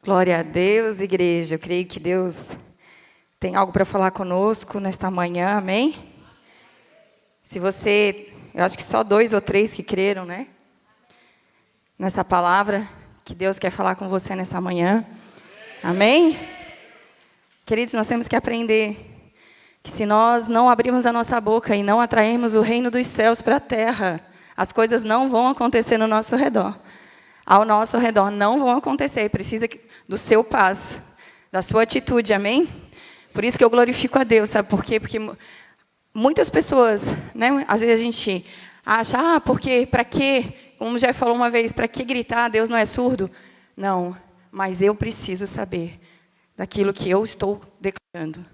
Glória a Deus, igreja. Eu creio que Deus tem algo para falar conosco nesta manhã, amém? Eu acho que só 2 ou 3 que creram, né? Nessa palavra que Deus quer falar com você nessa manhã, amém? Queridos, nós temos que aprender que se nós não abrirmos a nossa boca e não atrairmos o reino dos céus para a terra, as coisas não vão acontecer no nosso redor. Ao nosso redor não vão acontecer. Precisa do seu passo, da sua atitude, amém? Por isso que eu glorifico a Deus, sabe por quê? Porque muitas pessoas, né? Às vezes a gente acha, porque, para quê? Como já falou uma vez, para que gritar? Deus não é surdo? Não, mas eu preciso saber daquilo que eu estou declarando.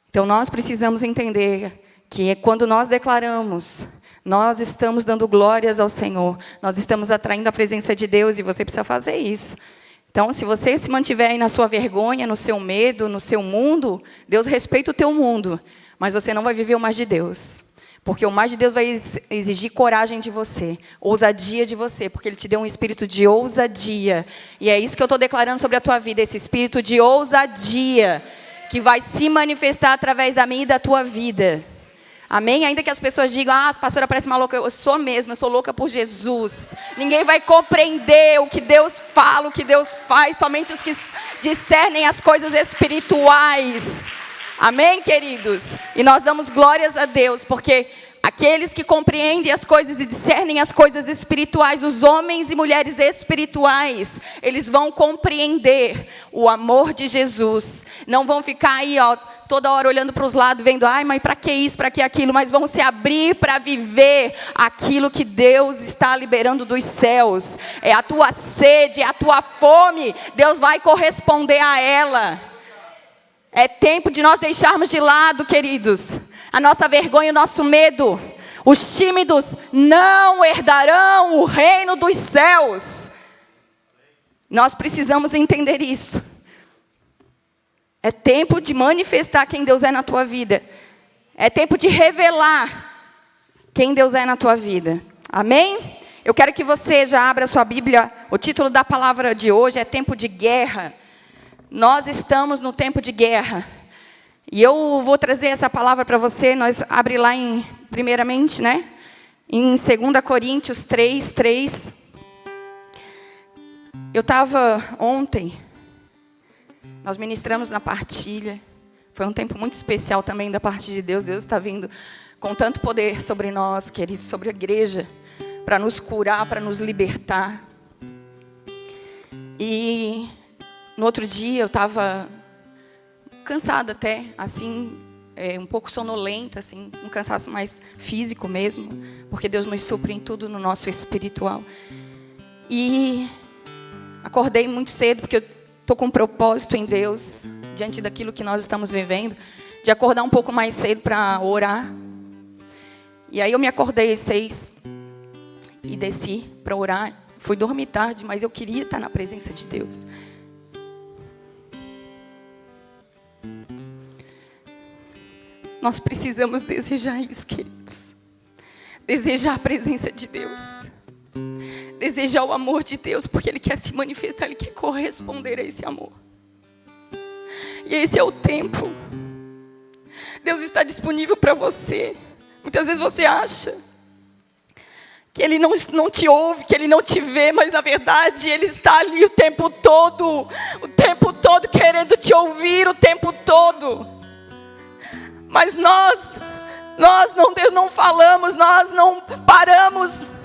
Então nós precisamos entender que quando nós declaramos, nós estamos dando glórias ao Senhor. Nós estamos atraindo a presença de Deus e você precisa fazer isso. Então, se você se mantiver aí na sua vergonha, no seu medo, no seu mundo, Deus respeita o teu mundo, mas você não vai viver o mais de Deus. Porque o mais de Deus vai exigir coragem de você, ousadia de você, porque Ele te deu um espírito de ousadia. E é isso que eu estou declarando sobre a tua vida, esse espírito de ousadia, que vai se manifestar através da minha e da tua vida. Amém? Ainda que as pessoas digam, a pastora parece uma louca. Eu sou mesmo, eu sou louca por Jesus. Ninguém vai compreender o que Deus fala, o que Deus faz. Somente os que discernem as coisas espirituais. Amém, queridos? E nós damos glórias a Deus, porque aqueles que compreendem as coisas e discernem as coisas espirituais, os homens e mulheres espirituais, eles vão compreender o amor de Jesus. Não vão ficar aí, toda hora olhando para os lados, vendo, mas para que isso, para que aquilo? Mas vão se abrir para viver aquilo que Deus está liberando dos céus. É a tua sede, é a tua fome. Deus vai corresponder a ela. É tempo de nós deixarmos de lado, queridos, a nossa vergonha, o nosso medo. Os tímidos não herdarão o reino dos céus. Nós precisamos entender isso. É tempo de manifestar quem Deus é na tua vida. É tempo de revelar quem Deus é na tua vida. Amém? Eu quero que você já abra a sua Bíblia. O título da palavra de hoje é Tempo de Guerra. Nós estamos no tempo de guerra. E eu vou trazer essa palavra para você. Nós abre lá primeiramente, né? Em 2 Coríntios 3:3. Eu estava ontem, nós ministramos na partilha. Foi um tempo muito especial também da parte de Deus. Deus está vindo com tanto poder sobre nós, queridos, sobre a igreja, para nos curar, para nos libertar. E no outro dia eu estava cansada até, assim, um pouco sonolenta, assim, um cansaço mais físico mesmo, porque Deus nos supre em tudo no nosso espiritual. E acordei muito cedo, porque eu estou com um propósito em Deus, diante daquilo que nós estamos vivendo, de acordar um pouco mais cedo para orar. E aí eu me acordei às 6 e desci para orar. Fui dormir tarde, mas eu queria estar na presença de Deus. Nós precisamos desejar isso, queridos. Desejar a presença de Deus. Desejar o amor de Deus, porque Ele quer se manifestar, Ele quer corresponder a esse amor. E esse é o tempo. Deus está disponível para você. Muitas vezes você acha que Ele não te ouve, que Ele não te vê, mas na verdade Ele está ali o tempo todo querendo te ouvir o tempo todo. Mas nós não falamos, nós não paramos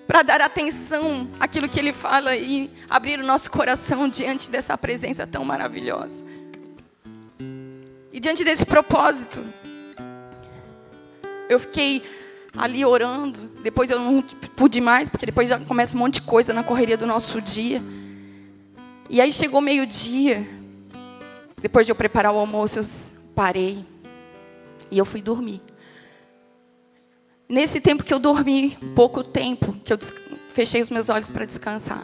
para dar atenção àquilo que Ele fala e abrir o nosso coração diante dessa presença tão maravilhosa. E diante desse propósito, eu fiquei ali orando. Depois eu não pude mais, porque depois já começa um monte de coisa na correria do nosso dia. E aí chegou meio-dia, depois de eu preparar o almoço, eu parei e eu fui dormir. Nesse tempo que eu dormi, pouco tempo, que eu fechei os meus olhos para descansar,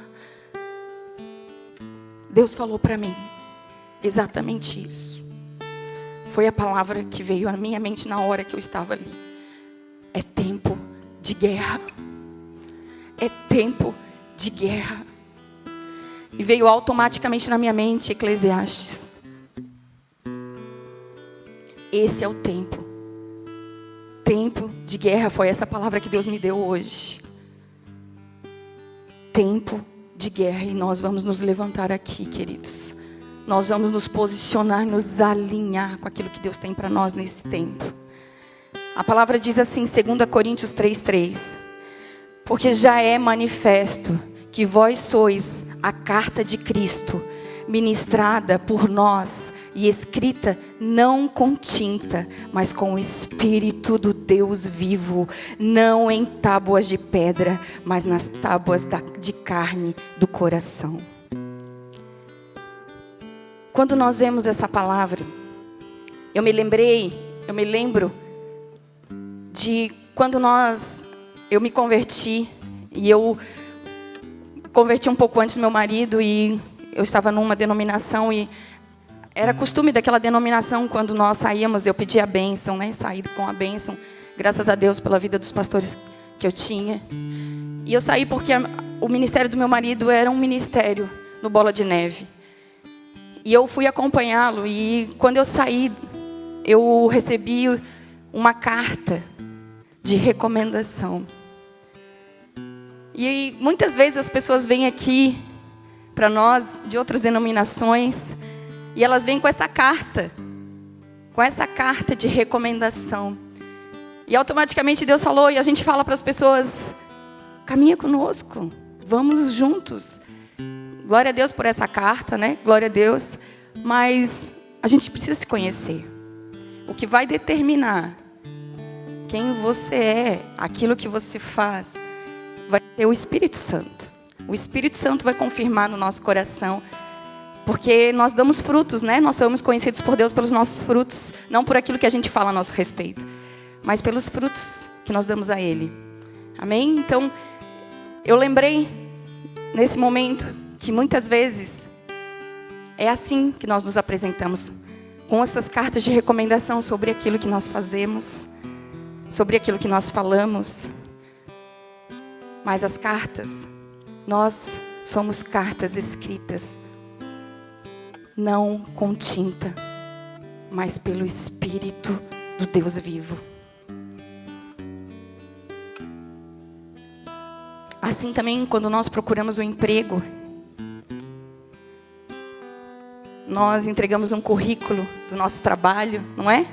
Deus falou para mim exatamente isso. Foi a palavra que veio à minha mente na hora que eu estava ali. É tempo de guerra. É tempo de guerra. E veio automaticamente na minha mente Eclesiastes. Esse é o tempo. Tempo de guerra, foi essa palavra que Deus me deu hoje. Tempo de guerra, e nós vamos nos levantar aqui, queridos. Nós vamos nos posicionar, nos alinhar com aquilo que Deus tem para nós nesse tempo. A palavra diz assim, 2 Coríntios 3:3. Porque já é manifesto que vós sois a carta de Cristo, ministrada por nós e escrita não com tinta, mas com o Espírito do Deus vivo, não em tábuas de pedra, mas nas tábuas de carne do coração. Quando nós vemos essa palavra, eu me lembro de quando eu me converti, e eu converti um pouco antes do meu marido, e eu estava numa denominação, e era costume daquela denominação, quando nós saíamos, eu pedia a bênção, né? Saí com a bênção, graças a Deus pela vida dos pastores que eu tinha. E eu saí porque o ministério do meu marido era um ministério no Bola de Neve. E eu fui acompanhá-lo, e quando eu saí, eu recebi uma carta de recomendação. E muitas vezes as pessoas vêm aqui para nós, de outras denominações, e elas vêm com essa carta de recomendação. E automaticamente Deus falou, e a gente fala para as pessoas, caminha conosco, vamos juntos. Glória a Deus por essa carta, né? Glória a Deus. Mas a gente precisa se conhecer. O que vai determinar quem você é, aquilo que você faz, vai ser o Espírito Santo. O Espírito Santo vai confirmar no nosso coração. Porque nós damos frutos, né? Nós somos conhecidos por Deus pelos nossos frutos. Não por aquilo que a gente fala a nosso respeito, mas pelos frutos que nós damos a Ele. Amém? Então, eu lembrei nesse momento que muitas vezes é assim que nós nos apresentamos, com essas cartas de recomendação sobre aquilo que nós fazemos, sobre aquilo que nós falamos. Mas as cartas, nós somos cartas escritas, não com tinta, mas pelo Espírito do Deus vivo. Assim também, quando nós procuramos um emprego, nós entregamos um currículo do nosso trabalho, não é?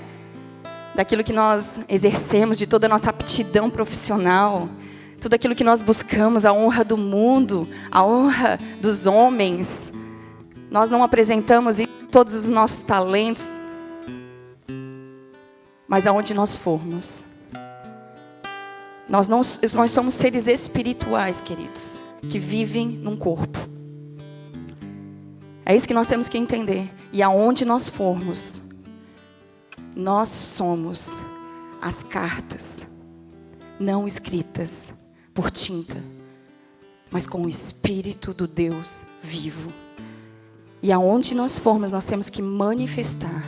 Daquilo que nós exercemos, de toda a nossa aptidão profissional, tudo aquilo que nós buscamos, a honra do mundo, a honra dos homens. Nós não apresentamos todos os nossos talentos, mas aonde nós formos. Nós somos seres espirituais, queridos, que vivem num corpo. É isso que nós temos que entender. E aonde nós formos, nós somos as cartas, não escritas por tinta, mas com o Espírito do Deus vivo. E aonde nós formos, nós temos que manifestar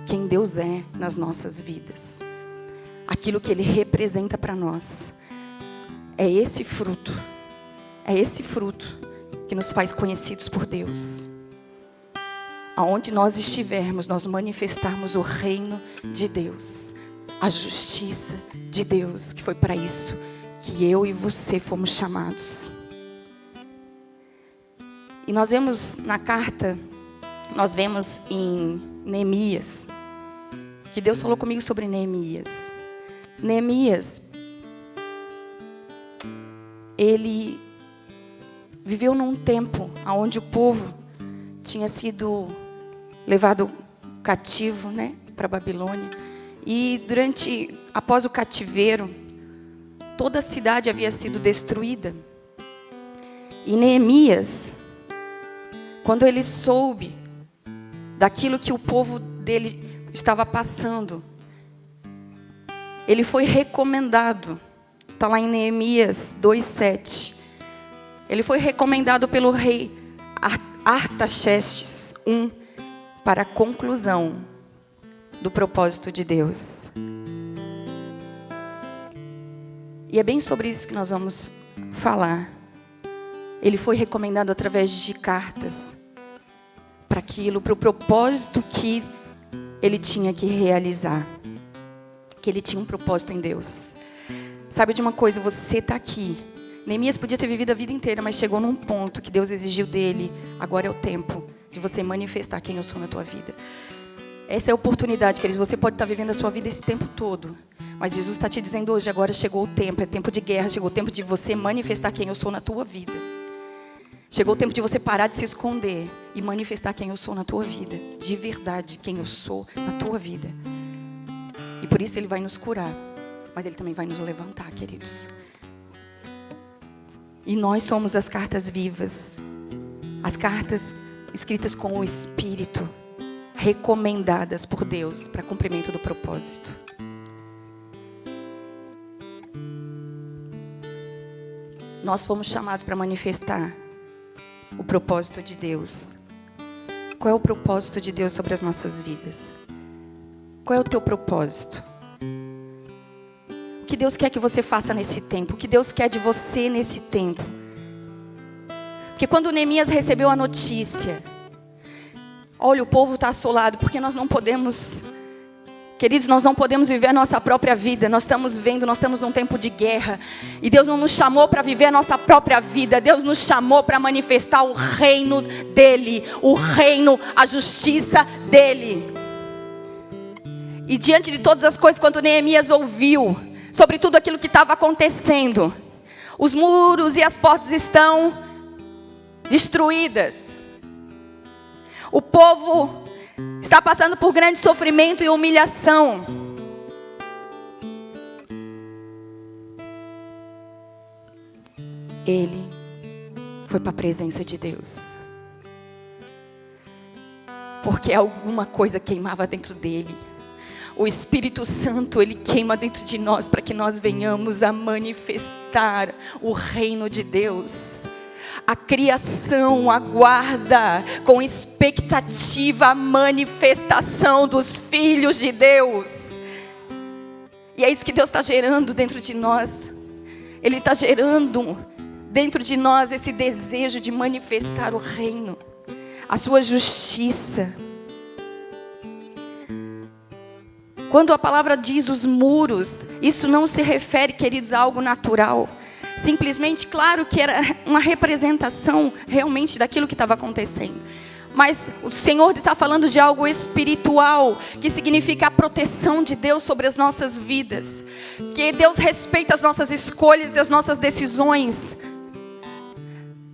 quem Deus é nas nossas vidas. Aquilo que Ele representa para nós. É esse fruto que nos faz conhecidos por Deus. Aonde nós estivermos, nós manifestarmos o reino de Deus, a justiça de Deus, que foi para isso que eu e você fomos chamados. E nós vemos na carta, nós vemos em Neemias, que Deus falou comigo sobre Neemias. Neemias, ele viveu num tempo onde o povo tinha sido levado cativo, né, para a Babilônia. E após o cativeiro, toda a cidade havia sido destruída. E Neemias, quando ele soube daquilo que o povo dele estava passando, ele foi recomendado. Está lá em Neemias 2:7. Ele foi recomendado pelo rei Artaxerxes I para a conclusão do propósito de Deus. E é bem sobre isso que nós vamos falar. ele foi recomendado através de cartas para aquilo, para o propósito que ele tinha que realizar. Que ele tinha um propósito em Deus. Sabe de uma coisa, você está aqui. Neemias podia ter vivido a vida inteira, mas chegou num ponto que Deus exigiu dele. Agora é o tempo de você manifestar quem eu sou na tua vida. Essa é a oportunidade, queridos. Você pode estar vivendo a sua vida esse tempo todo, mas Jesus está te dizendo hoje, agora chegou o tempo. É tempo de guerra, chegou o tempo de você manifestar quem eu sou na tua vida. Chegou o tempo de você parar de se esconder e manifestar quem eu sou na tua vida. De verdade, quem eu sou na tua vida. E por isso ele vai nos curar, mas ele também vai nos levantar, queridos. E nós somos as cartas vivas, as cartas escritas com o Espírito, recomendadas por Deus para cumprimento do propósito. Nós fomos chamados para manifestar o propósito de Deus. Qual é o propósito de Deus sobre as nossas vidas? Qual é o teu propósito? O que Deus quer que você faça nesse tempo? O que Deus quer de você nesse tempo? Porque quando Neemias recebeu a notícia, olha, o povo está assolado, porque nós não podemos, queridos, nós não podemos viver a nossa própria vida. Nós estamos vendo, nós estamos num tempo de guerra. E Deus não nos chamou para viver a nossa própria vida. Deus nos chamou para manifestar o reino dEle. O reino, a justiça dEle. E diante de todas as coisas, quando Neemias ouviu sobre tudo aquilo que estava acontecendo, os muros e as portas estão destruídas. O povo está passando por grande sofrimento e humilhação. Ele foi para a presença de Deus. Porque alguma coisa queimava dentro dele. O Espírito Santo, Ele queima dentro de nós para que nós venhamos a manifestar o reino de Deus. A criação aguarda com expectativa a manifestação dos filhos de Deus. E é isso que Deus está gerando dentro de nós. Ele está gerando dentro de nós esse desejo de manifestar o reino, a sua justiça. Quando a palavra diz os muros, isso não se refere, queridos, a algo natural. Simplesmente, claro que era uma representação realmente daquilo que estava acontecendo. Mas o Senhor está falando de algo espiritual, que significa a proteção de Deus sobre as nossas vidas. Que Deus respeita as nossas escolhas e as nossas decisões.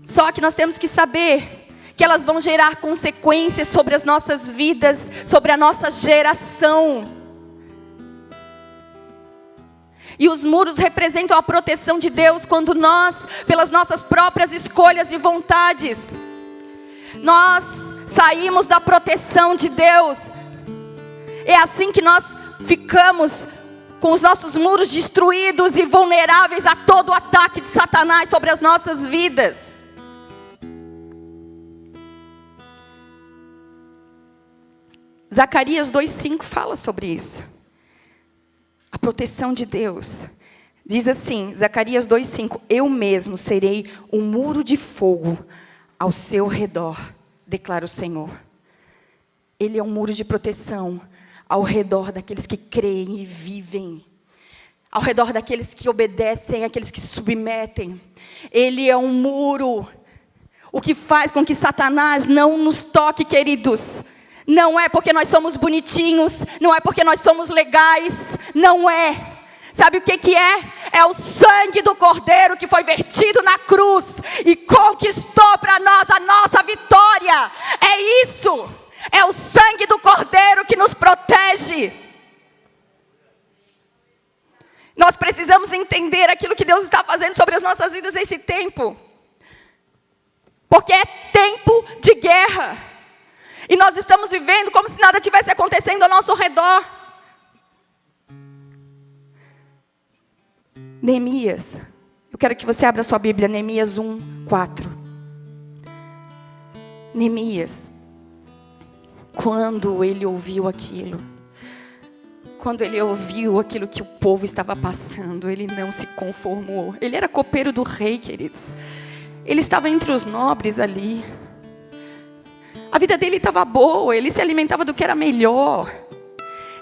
Só que nós temos que saber que elas vão gerar consequências sobre as nossas vidas, sobre a nossa geração. E os muros representam a proteção de Deus quando nós, pelas nossas próprias escolhas e vontades, nós saímos da proteção de Deus. É assim que nós ficamos com os nossos muros destruídos e vulneráveis a todo o ataque de Satanás sobre as nossas vidas. Zacarias 2:5 fala sobre isso. A proteção de Deus. Diz assim, Zacarias 2:5: eu mesmo serei um muro de fogo ao seu redor, declara o Senhor. Ele é um muro de proteção ao redor daqueles que creem e vivem, ao redor daqueles que obedecem, aqueles que se submetem. Ele é um muro, o que faz com que Satanás não nos toque, queridos. Não é porque nós somos bonitinhos, não é porque nós somos legais, não é. Sabe o que é? É o sangue do Cordeiro que foi vertido na cruz e conquistou para nós a nossa vitória. É isso, é o sangue do Cordeiro que nos protege. Nós precisamos entender aquilo que Deus está fazendo sobre as nossas vidas nesse tempo. Porque é tempo de guerra. E nós estamos vivendo como se nada tivesse acontecendo ao nosso redor. Neemias, eu quero que você abra sua Bíblia, Neemias 1:4. Neemias, quando ele ouviu aquilo, quando ele ouviu aquilo que o povo estava passando, ele não se conformou. Ele era copeiro do rei, queridos. Ele estava entre os nobres ali. A vida dele estava boa, ele se alimentava do que era melhor.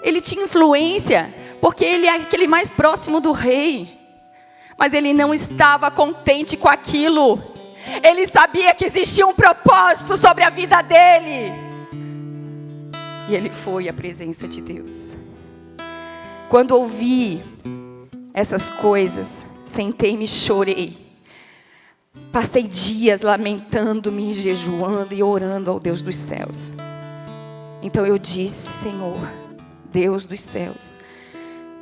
Ele tinha influência, porque ele é aquele mais próximo do rei. Mas ele não estava contente com aquilo. Ele sabia que existia um propósito sobre a vida dele. E ele foi à presença de Deus. Quando ouvi essas coisas, sentei-me e chorei. Passei dias lamentando-me, jejuando e orando ao Deus dos céus. Então eu disse: Senhor, Deus dos céus,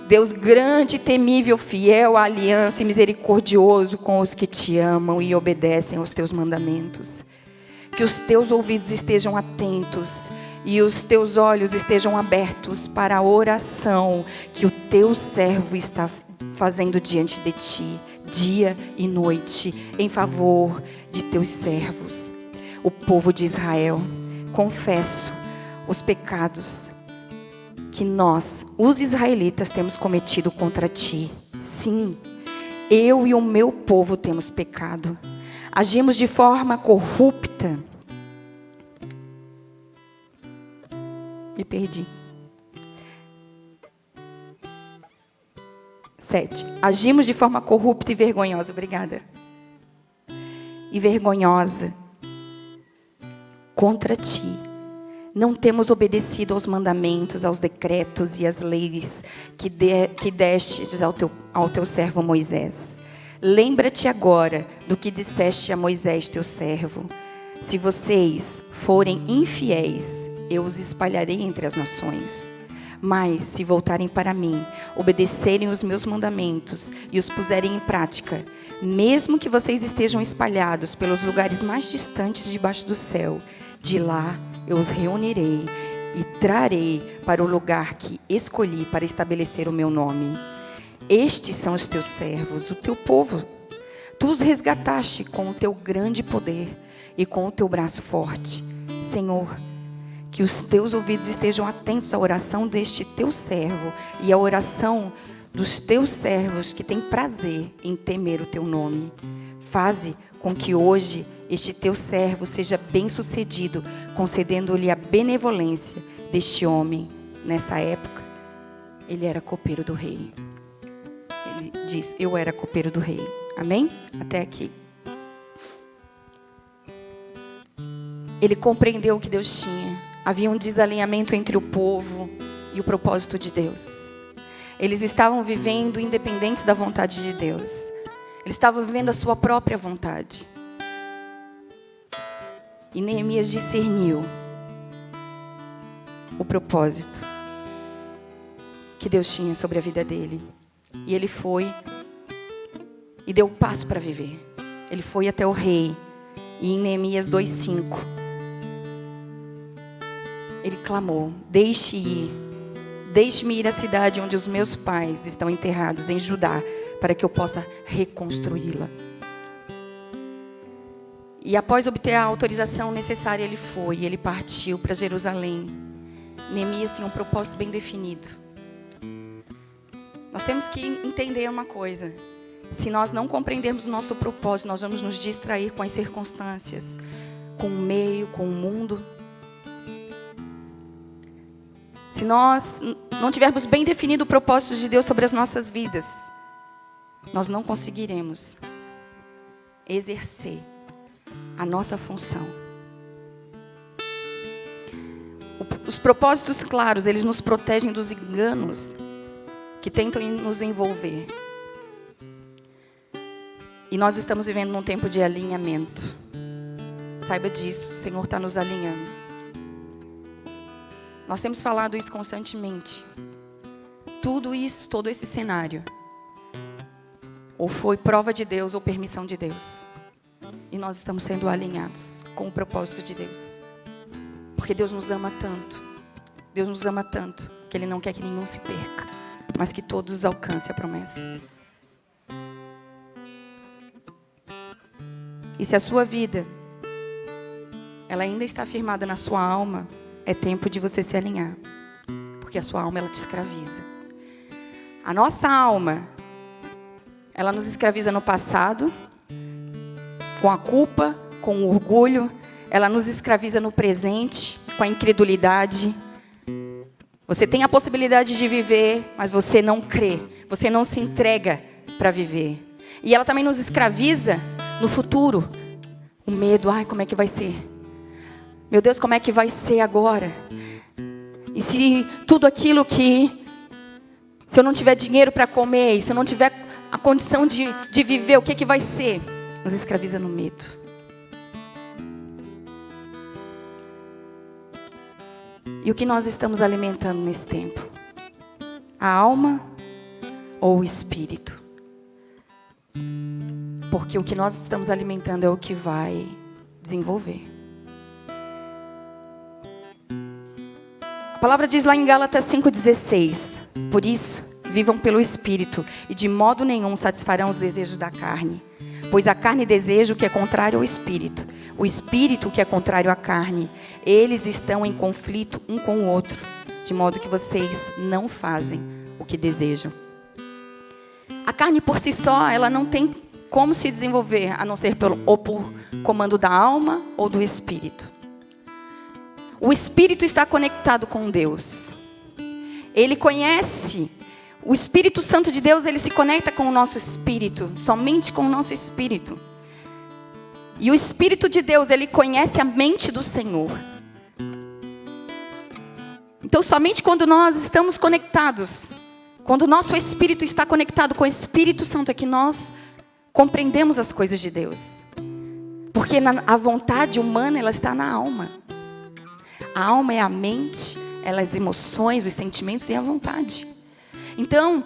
Deus grande, temível, fiel à aliança e misericordioso com os que te amam e obedecem aos teus mandamentos. Que os teus ouvidos estejam atentos e os teus olhos estejam abertos para a oração que o teu servo está fazendo diante de ti, dia e noite, em favor de teus servos, o povo de Israel. Confesso os pecados que nós, os israelitas, temos cometido contra ti. Sim, eu e o meu povo temos pecado. Agimos de forma corrupta. Me perdi. 7. Agimos de forma corrupta e vergonhosa. Obrigada. E vergonhosa contra ti. Não temos obedecido aos mandamentos, aos decretos e às leis que destes ao teu servo Moisés. Lembra-te agora do que disseste a Moisés, teu servo. Se vocês forem infiéis, eu os espalharei entre as nações. Mas se voltarem para mim, obedecerem os meus mandamentos e os puserem em prática, mesmo que vocês estejam espalhados pelos lugares mais distantes debaixo do céu, de lá eu os reunirei e trarei para o lugar que escolhi para estabelecer o meu nome. Estes são os teus servos, o teu povo. Tu os resgataste com o teu grande poder e com o teu braço forte. Senhor, que os teus ouvidos estejam atentos à oração deste teu servo e à oração dos teus servos que têm prazer em temer o teu nome. Faze com que hoje este teu servo seja bem-sucedido, concedendo-lhe a benevolência deste homem. Nessa época, ele era copeiro do rei. Ele diz: eu era copeiro do rei. Amém? Até aqui. Ele compreendeu o que Deus tinha. Havia um desalinhamento entre o povo e o propósito de Deus. Eles estavam vivendo independentes da vontade de Deus. Eles estavam vivendo a sua própria vontade. E Neemias discerniu o propósito que Deus tinha sobre a vida dele. E ele foi e deu o passo para viver. Ele foi até o rei. E em Neemias 2:5, ele clamou: deixe-me ir à cidade onde os meus pais estão enterrados, em Judá, para que eu possa reconstruí-la. E após obter a autorização necessária, ele foi, ele partiu para Jerusalém. Neemias tinha um propósito bem definido. Nós temos que entender uma coisa: se nós não compreendermos o nosso propósito, nós vamos nos distrair com as circunstâncias, com o meio, com o mundo. Se nós não tivermos bem definido o propósito de Deus sobre as nossas vidas, nós não conseguiremos exercer a nossa função. Os propósitos claros, eles nos protegem dos enganos que tentam nos envolver. E nós estamos vivendo num tempo de alinhamento. Saiba disso, o Senhor está nos alinhando. Nós temos falado isso constantemente. Tudo isso, todo esse cenário, ou foi prova de Deus ou permissão de Deus. E nós estamos sendo alinhados com o propósito de Deus. Porque Deus nos ama tanto. Deus nos ama tanto que Ele não quer que nenhum se perca, mas que todos alcancem a promessa. E se a sua vida, ela ainda está firmada na sua alma, é tempo de você se alinhar. Porque a sua alma, ela te escraviza. A nossa alma, ela nos escraviza no passado, com a culpa, com o orgulho. Ela nos escraviza no presente, com a incredulidade. Você tem a possibilidade de viver, mas você não crê. Você não se entrega para viver. E ela também nos escraviza no futuro. O medo, ai, como é que vai ser? Meu Deus, como é que vai ser agora? E se tudo aquilo que... Se eu não tiver dinheiro para comer, e se eu não tiver a condição de viver, o que vai ser? Nos escraviza no medo. E o que nós estamos alimentando nesse tempo? A alma ou o espírito? Porque o que nós estamos alimentando é o que vai desenvolver. A palavra diz lá em Gálatas 5,16: por isso, vivam pelo Espírito, e de modo nenhum satisfarão os desejos da carne. Pois a carne deseja o que é contrário ao Espírito, o Espírito o que é contrário à carne. Eles estão em conflito um com o outro, de modo que vocês não fazem o que desejam. A carne por si só, ela não tem como se desenvolver, a não ser ou por comando da alma ou do Espírito. O Espírito está conectado com Deus. Ele conhece. O Espírito Santo de Deus, ele se conecta com o nosso espírito. Somente com o nosso espírito. E o Espírito de Deus, ele conhece a mente do Senhor. Então, somente quando nós estamos conectados, quando o nosso espírito está conectado com o Espírito Santo, é que nós compreendemos as coisas de Deus. Porque a vontade humana, ela está na alma. A alma é a mente, ela é as emoções, os sentimentos e a vontade. Então,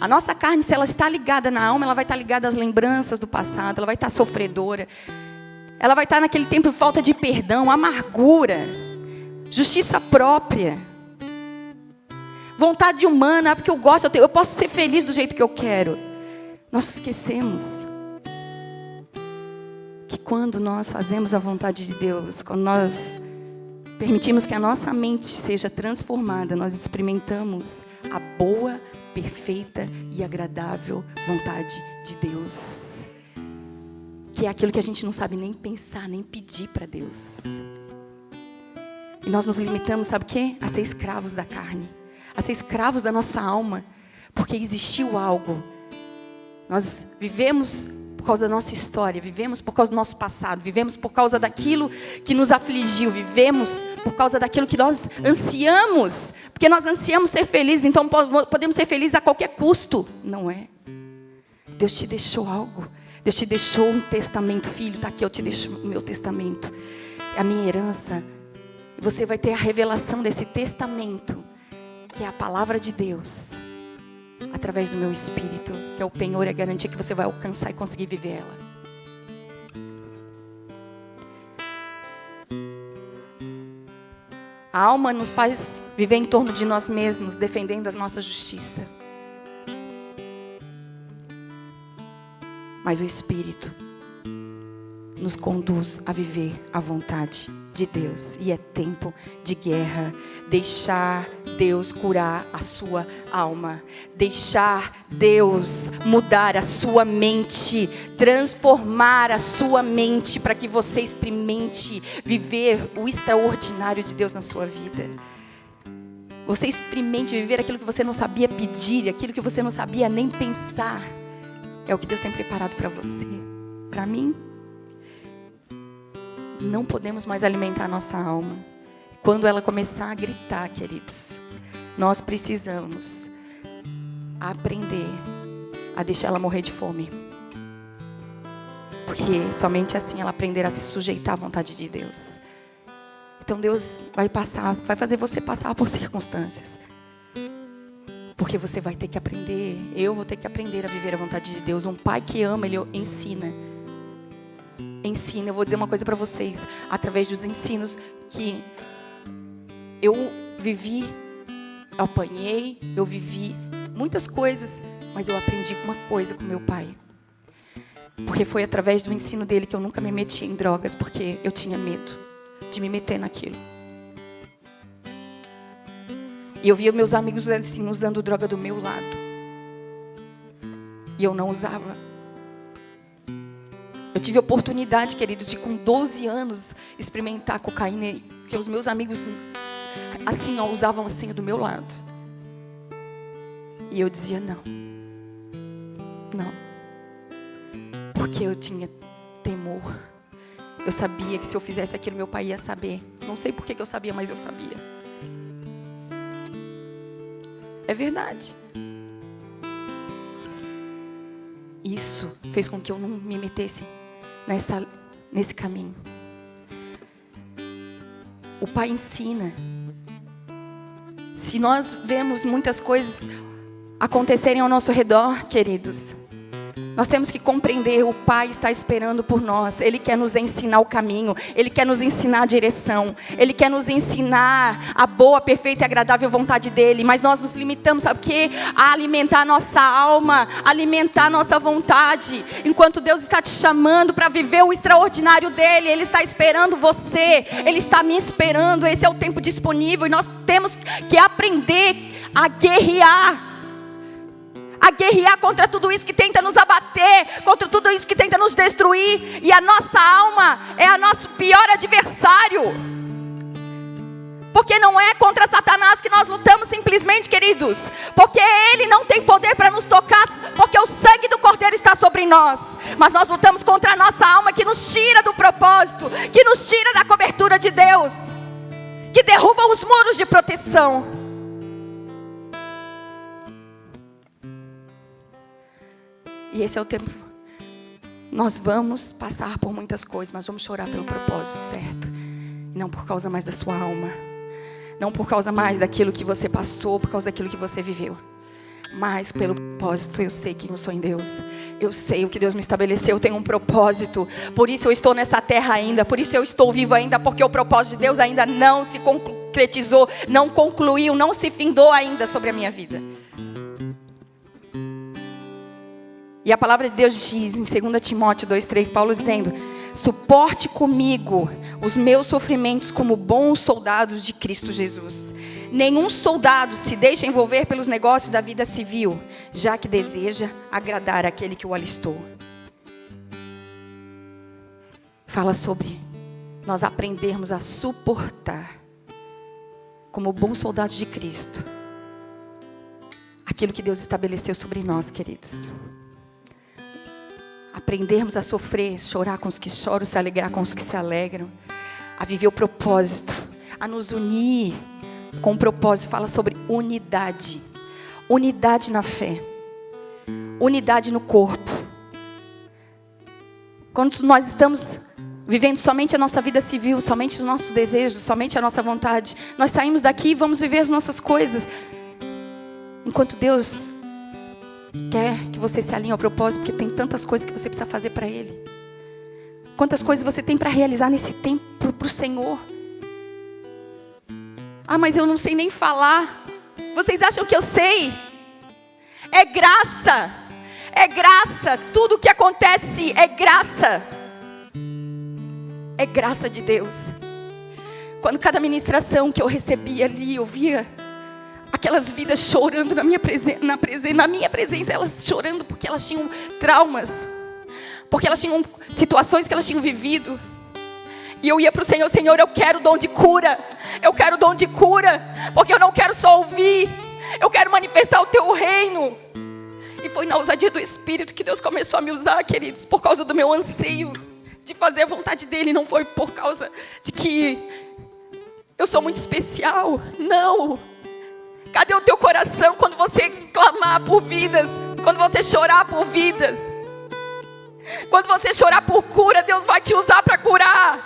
a nossa carne, se ela está ligada na alma, ela vai estar ligada às lembranças do passado, ela vai estar sofredora. Ela vai estar naquele tempo de falta de perdão, amargura, justiça própria. Vontade humana, porque eu gosto, eu posso ser feliz do jeito que eu quero. Nós esquecemos que quando nós fazemos a vontade de Deus, quando nós permitimos que a nossa mente seja transformada, nós experimentamos a boa, perfeita e agradável vontade de Deus. Que é aquilo que a gente não sabe nem pensar, nem pedir para Deus. E nós nos limitamos, sabe o quê? A ser escravos da carne. A ser escravos da nossa alma. Porque existiu algo. Nós vivemos por causa da nossa história, vivemos por causa do nosso passado, vivemos por causa daquilo que nos afligiu, vivemos por causa daquilo que nós ansiamos, porque nós ansiamos ser felizes, então podemos ser felizes a qualquer custo. Não é. Deus te deixou algo, Deus te deixou um testamento, filho, está aqui, eu te deixo o meu testamento, é a minha herança, e você vai ter a revelação desse testamento, que é a palavra de Deus, através do meu espírito, que é o penhor e a garantia que você vai alcançar e conseguir viver ela. A alma nos faz viver em torno de nós mesmos, defendendo a nossa justiça. Mas o Espírito nos conduz a viver a vontade de Deus. E é tempo de guerra. Deixar Deus curar a sua alma. Deixar Deus mudar a sua mente. Transformar a sua mente para que você experimente viver o extraordinário de Deus na sua vida. Você experimente viver aquilo que você não sabia pedir, aquilo que você não sabia nem pensar. É o que Deus tem preparado para você, para mim. Não podemos mais alimentar a nossa alma. Quando ela começar a gritar, queridos, nós precisamos aprender a deixar ela morrer de fome. Porque somente assim ela aprenderá a se sujeitar à vontade de Deus. Então Deus vai fazer você passar por circunstâncias. Porque você vai ter que aprender, eu vou ter que aprender a viver a vontade de Deus. Um pai que ama, ele ensina. Eu vou dizer uma coisa para vocês, através dos ensinos que eu vivi, eu apanhei, eu vivi muitas coisas, mas eu aprendi uma coisa com meu pai. Porque foi através do ensino dele que eu nunca me meti em drogas, porque eu tinha medo de me meter naquilo. E eu via meus amigos assim, usando droga do meu lado. E eu não usava. Eu tive a oportunidade, queridos, de com 12 anos experimentar cocaína, que os meus amigos assim, ó, usavam assim do meu lado. E eu dizia não. Porque eu tinha temor. Eu sabia que se eu fizesse aquilo, meu pai ia saber. Não sei por que eu sabia, mas eu sabia. É verdade. Isso fez com que eu não me metesse nesse caminho. O Pai ensina. Se nós vemos muitas coisas acontecerem ao nosso redor, queridos, nós temos que compreender, o Pai está esperando por nós. Ele quer nos ensinar o caminho. Ele quer nos ensinar a direção. Ele quer nos ensinar a boa, perfeita e agradável vontade dEle. Mas nós nos limitamos, sabe o quê? A alimentar a nossa alma, alimentar a nossa vontade. Enquanto Deus está te chamando para viver o extraordinário dEle, Ele está esperando você. Ele está me esperando. Esse é o tempo disponível. E nós temos que aprender a guerrear contra tudo isso que tenta nos abater, contra tudo isso que tenta nos destruir. E a nossa alma é o nosso pior adversário. Porque não é contra Satanás que nós lutamos simplesmente, queridos. Porque ele não tem poder para nos tocar, porque o sangue do Cordeiro está sobre nós. Mas nós lutamos contra a nossa alma, que nos tira do propósito, que nos tira da cobertura de Deus, que derruba os muros de proteção. E esse é o tempo. Nós vamos passar por muitas coisas, mas vamos chorar pelo propósito certo. Não por causa mais da sua alma. Não por causa mais daquilo que você passou, por causa daquilo que você viveu. Mas pelo propósito. Eu sei quem eu sou em Deus. Eu sei o que Deus me estabeleceu. Eu tenho um propósito. Por isso eu estou nessa terra ainda. Por isso eu estou vivo ainda. Porque o propósito de Deus ainda não se concretizou. Não concluiu. Não se findou ainda sobre a minha vida. E a palavra de Deus diz em 2 Timóteo 2:3, Paulo dizendo: suporte comigo os meus sofrimentos como bons soldados de Cristo Jesus. Nenhum soldado se deixa envolver pelos negócios da vida civil, já que deseja agradar aquele que o alistou. Fala sobre nós aprendermos a suportar, como bons soldados de Cristo, aquilo que Deus estabeleceu sobre nós, queridos. Aprendermos a sofrer, chorar com os que choram, se alegrar com os que se alegram. A viver o propósito, a nos unir com o propósito. Fala sobre unidade. Unidade na fé. Unidade no corpo. Quando nós estamos vivendo somente a nossa vida civil, somente os nossos desejos, somente a nossa vontade, nós saímos daqui e vamos viver as nossas coisas. Enquanto Deus quer que você se alinhe ao propósito, porque tem tantas coisas que você precisa fazer para Ele. Quantas coisas você tem para realizar nesse tempo para o Senhor. Ah, mas eu não sei nem falar. Vocês acham que eu sei? É graça. É graça. Tudo que acontece é graça. É graça de Deus. Quando cada ministração que eu recebia ali, eu via aquelas vidas chorando na minha presença, elas chorando porque elas tinham traumas, porque elas tinham situações que elas tinham vivido. E eu ia para o Senhor: Senhor, eu quero o dom de cura. Eu quero o dom de cura, porque eu não quero só ouvir, eu quero manifestar o Teu reino. E foi na ousadia do Espírito que Deus começou a me usar, queridos, por causa do meu anseio de fazer a vontade dEle. Não foi por causa de que eu sou muito especial, não. Cadê o teu coração quando você clamar por vidas? Quando você chorar por vidas? Quando você chorar por cura, Deus vai te usar para curar.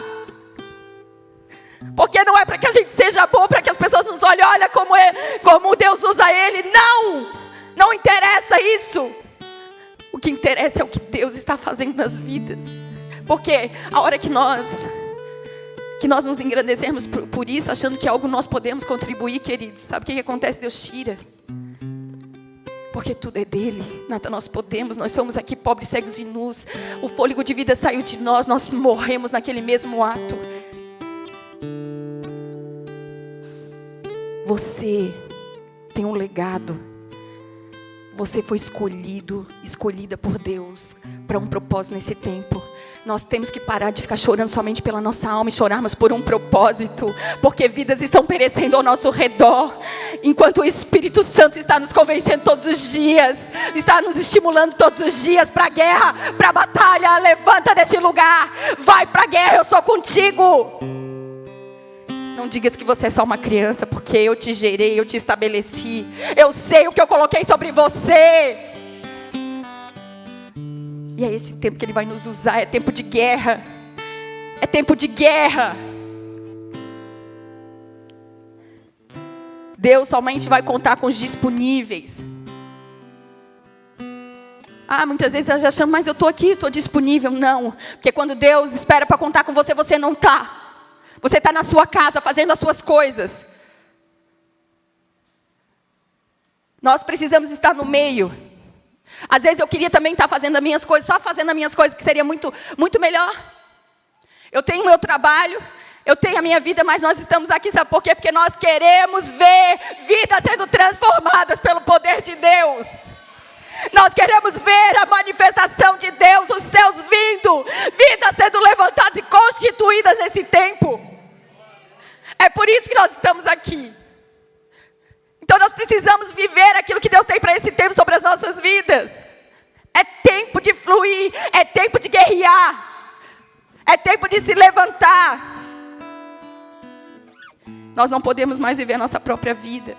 Porque não é para que a gente seja bom, para que as pessoas nos olhem, olha como Deus usa ele. Não interessa isso. O que interessa é o que Deus está fazendo nas vidas. Porque a hora que nós nos engrandecemos por isso, achando que é algo nós podemos contribuir, queridos, sabe o que acontece? Deus tira. Porque tudo é dele, nada nós podemos. Nós somos aqui pobres, cegos e nus. O fôlego de vida saiu de nós, nós morremos naquele mesmo ato. Você tem um legado. Você foi escolhida por Deus para um propósito nesse tempo. Nós temos que parar de ficar chorando somente pela nossa alma e chorarmos por um propósito, porque vidas estão perecendo ao nosso redor, enquanto o Espírito Santo está nos convencendo todos os dias, está nos estimulando todos os dias para a guerra, para a batalha. Levanta desse lugar, vai para a guerra, eu sou contigo. Não digas que você é só uma criança, porque eu te gerei, eu te estabeleci. Eu sei o que eu coloquei sobre você. E é esse tempo que Ele vai nos usar, é tempo de guerra. É tempo de guerra. Deus somente vai contar com os disponíveis. Muitas vezes eu já chamo, mas eu estou aqui, estou disponível. Não, porque quando Deus espera para contar com você, você não está. Você está na sua casa fazendo as suas coisas. Nós precisamos estar no meio. Às vezes eu queria também estar fazendo as minhas coisas, só fazendo as minhas coisas, que seria muito, muito melhor. Eu tenho o meu trabalho, eu tenho a minha vida, mas nós estamos aqui, sabe por quê? Porque nós queremos ver vidas sendo transformadas pelo poder de Deus. Nós queremos ver a manifestação de Deus, os céus vindo, vidas sendo levantadas e constituídas nesse tempo. É por isso que nós estamos aqui. Então nós precisamos viver aquilo que Deus tem para esse tempo sobre as nossas vidas. É tempo de fluir, é tempo de guerrear, é tempo de se levantar. Nós não podemos mais viver a nossa própria vida.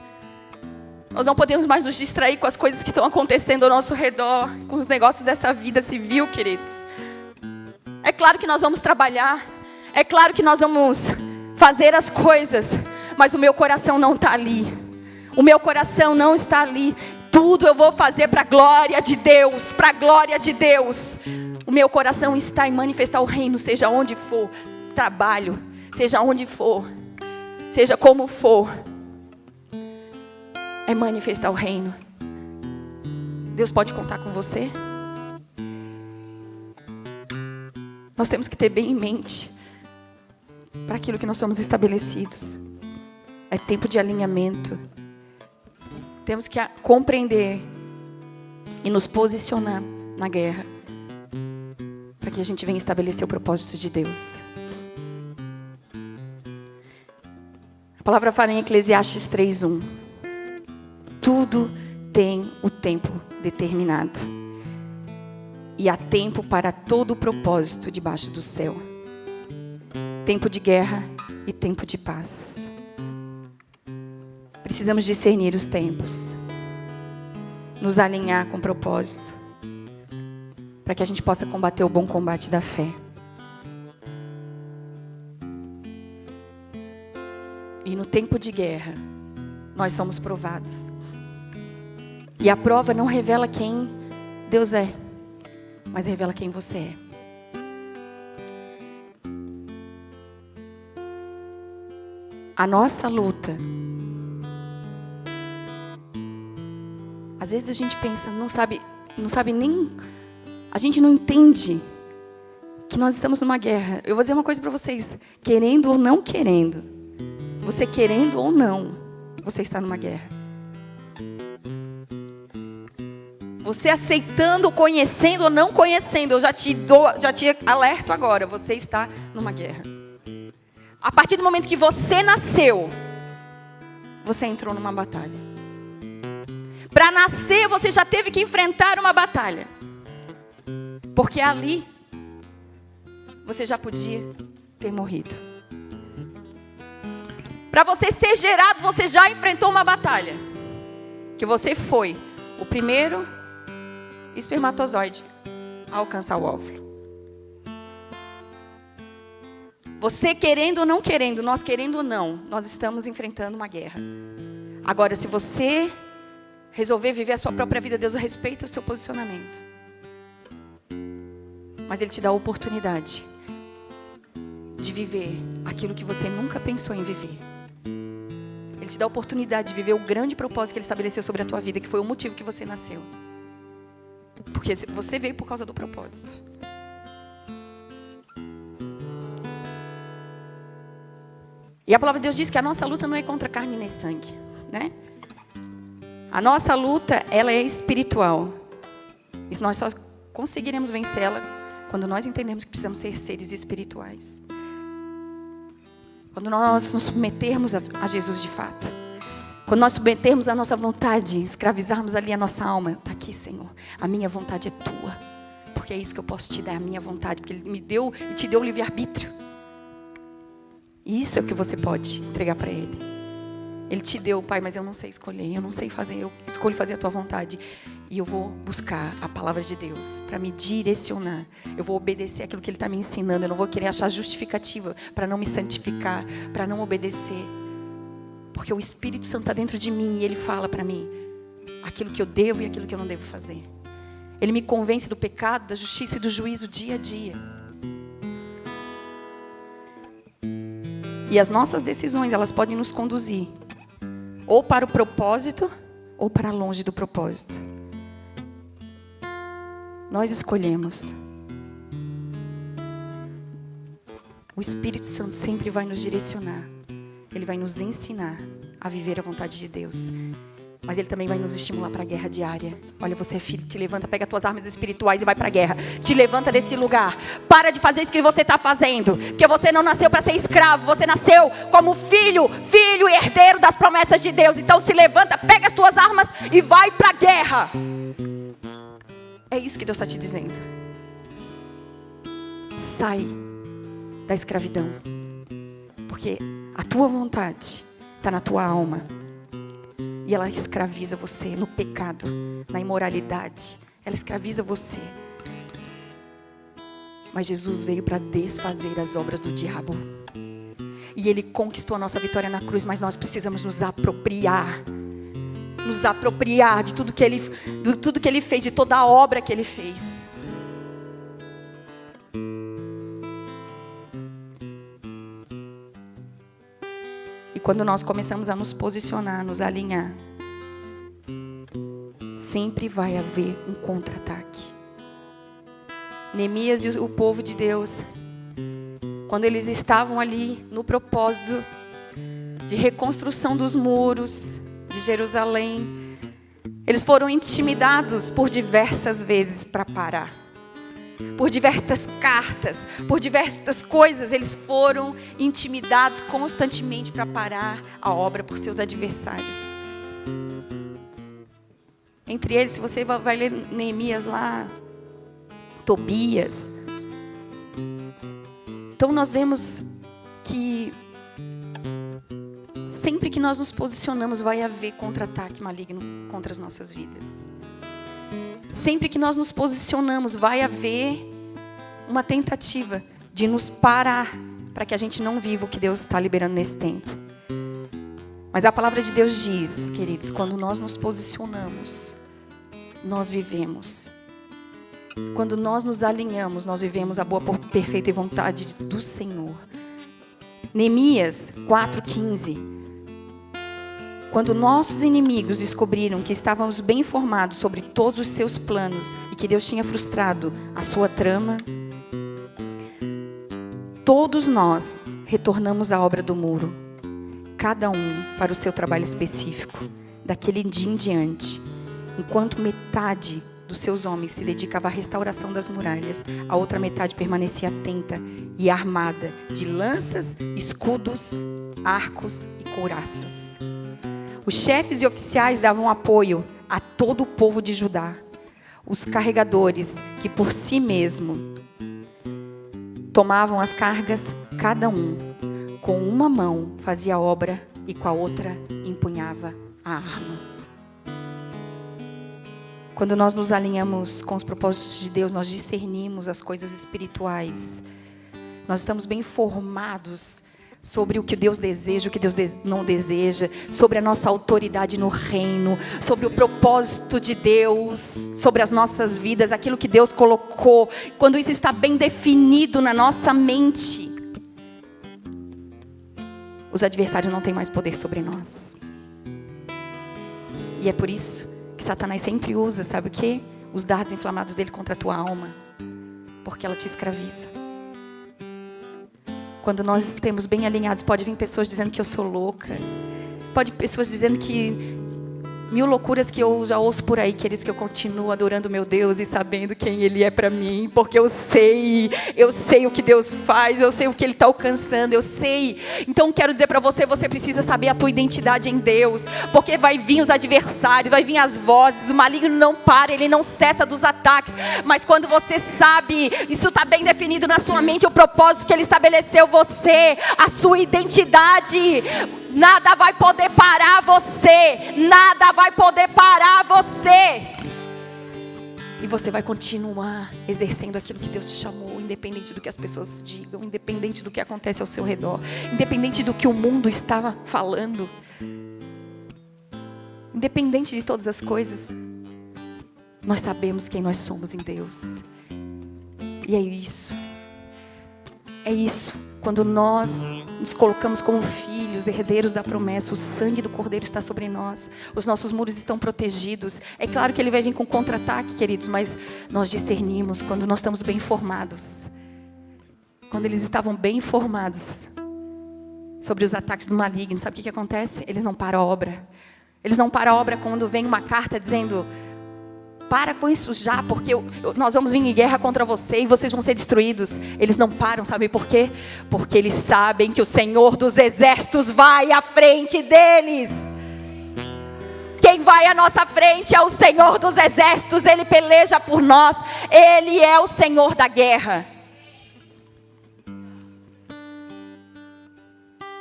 Nós não podemos mais nos distrair com as coisas que estão acontecendo ao nosso redor, com os negócios dessa vida civil, queridos. É claro que nós vamos trabalhar, é claro que nós vamos fazer as coisas, mas o meu coração não está ali. O meu coração não está ali. Tudo eu vou fazer para a glória de Deus, para a glória de Deus. O meu coração está em manifestar o reino, seja onde for, trabalho, seja onde for, seja como for. É manifestar o reino. Deus pode contar com você. Nós temos que ter bem em mente para aquilo que nós somos estabelecidos. É tempo de alinhamento. Temos que compreender e nos posicionar na guerra, para que a gente venha estabelecer o propósito de Deus. A palavra fala em Eclesiastes 3:1. Tudo tem o tempo determinado. E há tempo para todo o propósito debaixo do céu. Tempo de guerra e tempo de paz. Precisamos discernir os tempos. Nos alinhar com o propósito. Para que a gente possa combater o bom combate da fé. E no tempo de guerra, nós somos provados. E a prova não revela quem Deus é, mas revela quem você é. A nossa luta. Às vezes a gente pensa, não sabe nem... A gente não entende que nós estamos numa guerra. Eu vou dizer uma coisa para vocês. Querendo ou não querendo. Você querendo ou não, você está numa guerra. Você aceitando, conhecendo ou não conhecendo, eu já te alerto agora, você está numa guerra. A partir do momento que você nasceu, você entrou numa batalha. Para nascer, você já teve que enfrentar uma batalha. Porque ali, você já podia ter morrido. Para você ser gerado, você já enfrentou uma batalha. Que você foi o primeiro espermatozoide a alcançar o óvulo. Você querendo ou não querendo, nós querendo ou não, nós estamos enfrentando uma guerra. Agora, se você resolver viver a sua própria vida, Deus respeita o seu posicionamento. Mas Ele te dá a oportunidade de viver aquilo que você nunca pensou em viver. Ele te dá a oportunidade de viver o grande propósito que Ele estabeleceu sobre a tua vida, que foi o motivo que você nasceu. Porque você veio por causa do propósito. E a palavra de Deus diz que a nossa luta não é contra carne nem sangue, né? A nossa luta, ela é espiritual. E nós só conseguiremos vencê-la quando nós entendemos que precisamos ser seres espirituais. Quando nós nos submetermos a Jesus de fato. Quando nós submetermos a nossa vontade, escravizarmos ali a nossa alma. Está aqui, Senhor, a minha vontade é tua. Porque é isso que eu posso te dar, a minha vontade. Porque Ele me deu e te deu o livre-arbítrio. E isso é o que você pode entregar para Ele. Ele te deu, Pai, mas eu não sei escolher, eu não sei fazer, eu escolho fazer a tua vontade. E eu vou buscar a palavra de Deus para me direcionar. Eu vou obedecer aquilo que Ele está me ensinando. Eu não vou querer achar justificativa para não me santificar, para não obedecer. Porque o Espírito Santo está dentro de mim e Ele fala para mim aquilo que eu devo e aquilo que eu não devo fazer. Ele me convence do pecado, da justiça e do juízo dia a dia. E as nossas decisões, elas podem nos conduzir ou para o propósito, ou para longe do propósito. Nós escolhemos. O Espírito Santo sempre vai nos direcionar. Ele vai nos ensinar a viver a vontade de Deus. Mas Ele também vai nos estimular para a guerra diária. Olha, você é filho, te levanta, pega as tuas armas espirituais e vai para a guerra. Te levanta desse lugar. Para de fazer isso que você está fazendo. Porque você não nasceu para ser escravo. Você nasceu como filho e herdeiro das promessas de Deus. Então se levanta, pega as tuas armas e vai para a guerra. É isso que Deus está te dizendo. Sai da escravidão. Porque a tua vontade está na tua alma. E ela escraviza você no pecado, na imoralidade. Ela escraviza você. Mas Jesus veio para desfazer as obras do diabo. E Ele conquistou a nossa vitória na cruz. Mas nós precisamos nos apropriar. Nos apropriar de tudo que Ele fez, de toda a obra que Ele fez. E quando nós começamos a nos posicionar, nos alinhar, sempre vai haver um contra-ataque. Neemias e o povo de Deus, quando eles estavam ali no propósito de reconstrução dos muros de Jerusalém, eles foram intimidados por diversas vezes para parar. Por diversas cartas, por diversas coisas, eles foram intimidados constantemente para parar a obra por seus adversários. Entre eles, se você vai ler Neemias lá, Tobias. Então nós vemos que sempre que nós nos posicionamos, vai haver contra-ataque maligno contra as nossas vidas. Sempre que nós nos posicionamos, vai haver uma tentativa de nos parar para que a gente não viva o que Deus está liberando nesse tempo. Mas a palavra de Deus diz, queridos, quando nós nos posicionamos, nós vivemos. Quando nós nos alinhamos, nós vivemos a boa, perfeita vontade do Senhor. Neemias 4:15. Quando nossos inimigos descobriram que estávamos bem informados sobre todos os seus planos e que Deus tinha frustrado a sua trama, todos nós retornamos à obra do muro, cada um para o seu trabalho específico. Daquele dia em diante, enquanto metade dos seus homens se dedicava à restauração das muralhas, a outra metade permanecia atenta e armada de lanças, escudos, arcos e couraças. Os chefes e oficiais davam apoio a todo o povo de Judá. Os carregadores, que por si mesmo tomavam as cargas, cada um, com uma mão fazia a obra e com a outra empunhava a arma. Quando nós nos alinhamos com os propósitos de Deus, nós discernimos as coisas espirituais. Nós estamos bem informados sobre o que Deus deseja, o que Deus não deseja, sobre a nossa autoridade no reino, sobre o propósito de Deus, sobre as nossas vidas, aquilo que Deus colocou. Quando isso está bem definido na nossa mente, os adversários não têm mais poder sobre nós. E é por isso que Satanás sempre usa, sabe o quê? Os dardos inflamados dele contra a tua alma, porque ela te escraviza. Quando nós estamos bem alinhados, pode vir pessoas dizendo que eu sou louca. Pode pessoas dizendo que 1000 loucuras que eu já ouço por aí, queridos, que eu continuo adorando meu Deus e sabendo quem Ele é para mim, porque eu sei o que Deus faz, eu sei o que Ele está alcançando, eu sei. Então quero dizer para você, você precisa saber a tua identidade em Deus, porque vai vir os adversários, vai vir as vozes, o maligno não para, ele não cessa dos ataques, mas quando você sabe, isso está bem definido na sua mente, o propósito que Ele estabeleceu você, a sua identidade, nada vai poder parar você. Nada vai poder parar você. E você vai continuar exercendo aquilo que Deus te chamou, independente do que as pessoas digam, independente do que acontece ao seu redor, independente do que o mundo estava falando, independente de todas as coisas. Nós sabemos quem nós somos em Deus. E é isso. É isso. Quando nós nos colocamos como filhos, herdeiros da promessa, o sangue do Cordeiro está sobre nós, os nossos muros estão protegidos. É claro que ele vai vir com contra-ataque, queridos, mas nós discernimos quando nós estamos bem informados. Quando eles estavam bem informados sobre os ataques do maligno, sabe o que acontece? Eles não param a obra. Eles não param a obra quando vem uma carta dizendo: para com isso já, porque nós vamos vir em guerra contra você e vocês vão ser destruídos. Eles não param, sabe por quê? Porque eles sabem que o Senhor dos Exércitos vai à frente deles. Quem vai à nossa frente é o Senhor dos Exércitos. Ele peleja por nós. Ele é o Senhor da guerra.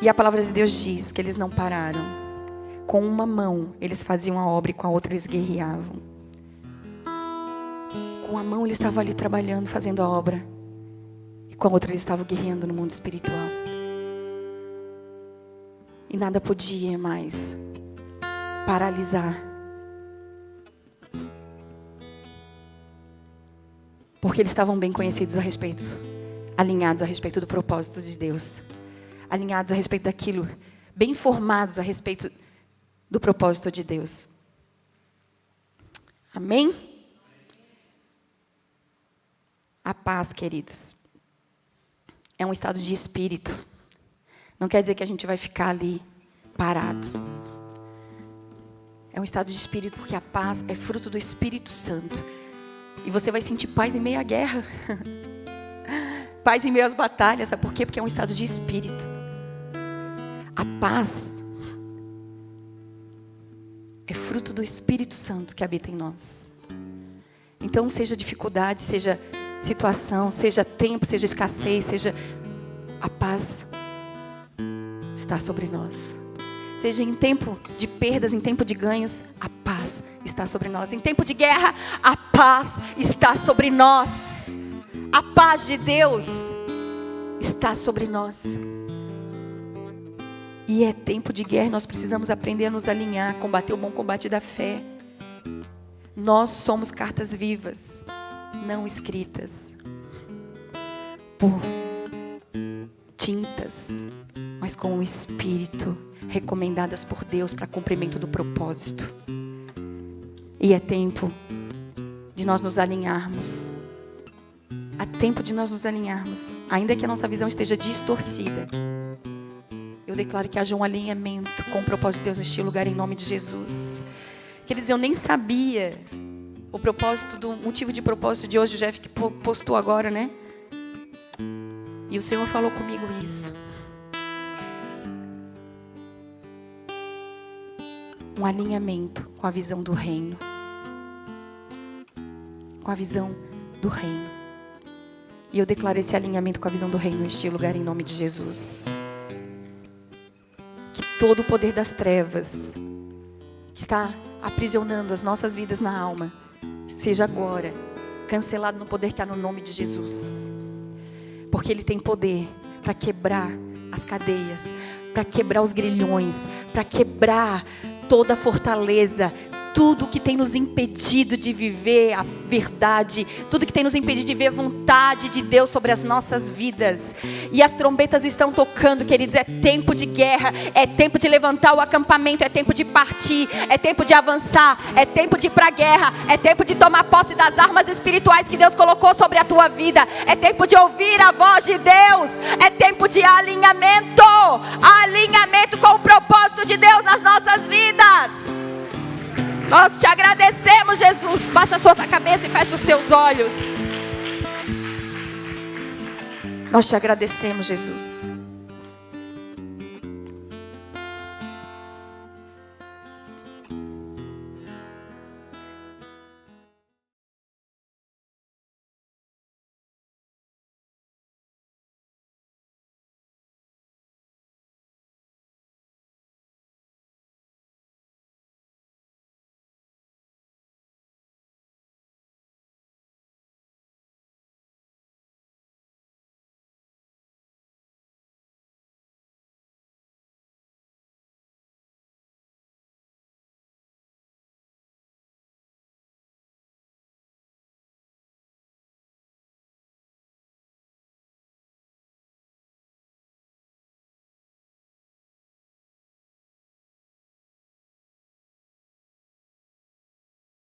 E a palavra de Deus diz que eles não pararam. Com uma mão eles faziam a obra e com a outra eles guerreavam. Com a mão ele estava ali trabalhando, fazendo a obra. E com a outra ele estava guerreando no mundo espiritual. E nada podia mais paralisar. Porque eles estavam bem conhecidos a respeito, alinhados a respeito do propósito de Deus. Alinhados a respeito daquilo, bem informados a respeito do propósito de Deus. Amém? A paz, queridos, é um estado de espírito. Não quer dizer que a gente vai ficar ali parado. É um estado de espírito porque a paz é fruto do Espírito Santo. E você vai sentir paz em meio à guerra. Paz em meio às batalhas. Sabe por quê? Porque é um estado de espírito. A paz é fruto do Espírito Santo que habita em nós. Então, seja dificuldade, seja situação, seja tempo, seja escassez, seja a paz está sobre nós. Seja em tempo de perdas, em tempo de ganhos, a paz está sobre nós. Em tempo de guerra, a paz está sobre nós. A paz de Deus está sobre nós. E é tempo de guerra, nós precisamos aprender a nos alinhar, combater o bom combate da fé. Nós somos cartas vivas, não escritas por tintas, mas com o Espírito, recomendadas por Deus para cumprimento do propósito. E é tempo de nós nos alinharmos. Há tempo de nós nos alinharmos, ainda que a nossa visão esteja distorcida. Eu declaro que haja um alinhamento com o propósito de Deus neste lugar, em nome de Jesus. Queridos, eu nem sabia o propósito, do motivo de propósito de hoje, o Jeff que postou agora, né? E o Senhor falou comigo isso. Um alinhamento com a visão do reino. Com a visão do reino. E eu declaro esse alinhamento com a visão do reino neste lugar, em nome de Jesus. Que todo o poder das trevas que está aprisionando as nossas vidas na alma, seja agora cancelado no poder que há no nome de Jesus. Porque Ele tem poder para quebrar as cadeias, para quebrar os grilhões, para quebrar toda a fortaleza, tudo que tem nos impedido de viver a verdade, tudo que tem nos impedido de ver a vontade de Deus sobre as nossas vidas. E as trombetas estão tocando, queridos. É tempo de guerra, é tempo de levantar o acampamento, é tempo de partir, é tempo de avançar, é tempo de ir para a guerra, é tempo de tomar posse das armas espirituais que Deus colocou sobre a tua vida, é tempo de ouvir a voz de Deus, é tempo de alinhamento, alinhamento com o propósito de Deus nas nossas vidas. Nós te agradecemos, Jesus. Baixa a sua cabeça e fecha os teus olhos. Nós te agradecemos, Jesus.